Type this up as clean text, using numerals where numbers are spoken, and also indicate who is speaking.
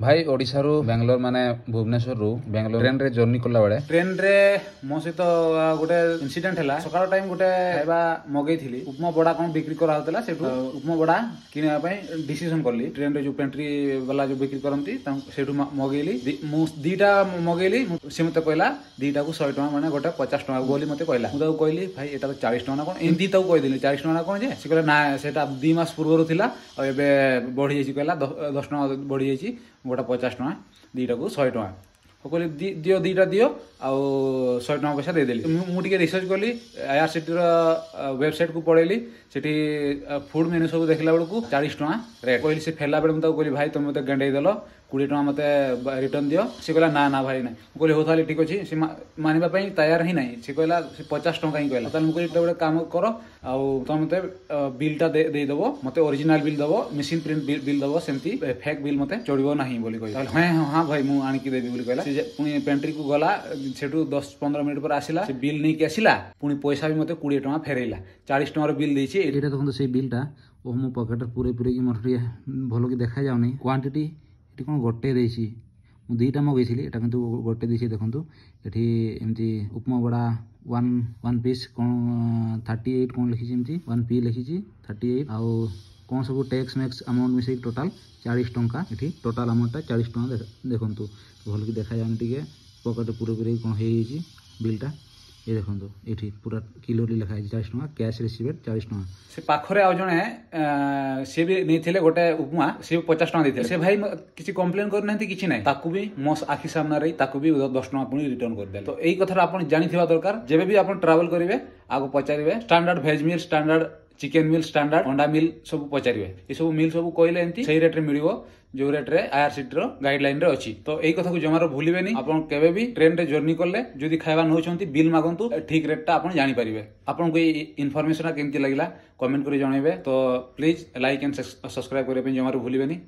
Speaker 1: भाई ओडिशा रु बेंगलोर माने भुवनेश्वर रु बेंगलोर ट्रेन रे जर्नी करला बेले ट्रेन रे मो सहित गोटे इंसिडेंट हैला। सकाळ टाइम गोटे खाइबा मगई थिली उपमा बड़ा कोन बिक्री करा होतला सेठू उपमा बड़ा किनबा पई डिसीजन करली। ट्रेन रे जो पेंट्री वाला जो बिक्री करंती सेठू मगईली मु दीटा मगईली। से मते कहला दीटा को 100 टका माने गोटे 50 टका बोली मते कहला। मु ताको कहली भाई एटा तो 40 टका ना कोन एंदी ताको कह दिली 40 टका ना कोन जे से कहला ना सेटा 2 मास पूर्व थिला और एबे बढ़ी जाईची कहला 10 टका बढ़ी जाईची गोटा 50 टका दीटा को 100 टका कहली दियो दीटा दियो आउ 100 टका पैसा देदेली। मुझे रिसर्च कली आईआरसीटी वेबसाइट को पढ़ेली सेठी फूड मेन्यू सब देखला बेलू 40 टका रेट कहली। से फेरला बेले मुझे कहली भाई तुम मत गेंडे देल 20 टका मत रिटर्न दियो। से कहला ना ना भाई ना कहली हो ताले ठीक अच्छे से मानिबा पई तैयार ही नहीं। से कहला 50 टका ही कहला ताले मुझे गोटे काम कर आउ तुम मत बिलटा दे दबो मते ओरिजिनल बिल दबो मशीन प्रिंट बिल दबो सेमती फेक बिल मते चढ़िबो नहीं बोली कहली। हां हां भाई मु आनी की देबी बोली कहला। पुणी पेंट्री को गला सेठू 10-15 मिनट पर आसिला से बिल नहीं कि आसिला पुणी पैसा भी मते 20 टका फेरैला। 40 टका बिल देछि एटा देखो से बिलटा ओ मो पॉकेट पूरे पूरे की मोर भलो की देखा जाउनी क्वांटिटी एटी कोन गोटे देछि मु दुईटा मगैছিলি এটা কিন্তু गोटे देछि देखंतु एठी एमती उपमा बड़ा वन पीस कोन 38 कोन लिखि जेमती 1 पी लिखि 38 आउ कौन सब टैक्स मैक्स अमाउंट मिसे टोटाल 40 टंका एठी टोटाल अमाउंट 40 टंका देखंतु भल की देखा जाउनी टिके पॉकेट पूरे पूरे कोन हे जी बिलटा ये देखो ये पूरा किलो लिखा है 40 टका कैश रिसीवेड 40 टका। से पाखरे आ जणे से भी नहीं थिले गोटे उपमा से 50 टका देथिले। से भाई किसी कंप्लेन कर नथि किछि नै ताकू भी मो आखि सामना रे ताकू भी 10 टका पुनी रिटर्न कर देल। तो एई कथा आपण जानि थिबा दरकार जेबे भी आपण ट्रैवल करिवे आगो पचारिवे स्टैंडर्ड वेज मील स्टैंडर्ड चिकेन मिल स्टैंडर्ड अंडा मिल सब पचारिवे ये सब मिल सब कहले एंती सही रेट रे मिलिवो जो रेट रे आईआरसीटी रो गाइडलाइन रे अछि। तो एई कथा को जमारो भूलिबेनी आपण केबे भी ट्रेन रे जर्नी करले जदी खाइबा नउछंती बिल मागंतु ठीक रेटटा आपण जानि परिबे। आपण को इन्फॉर्मेशन केमती लागिला कमेंट करी जणाइबे। तो प्लीज लाइक एंड सब्सक्राइब करे पे जमारो भूलिबेनी।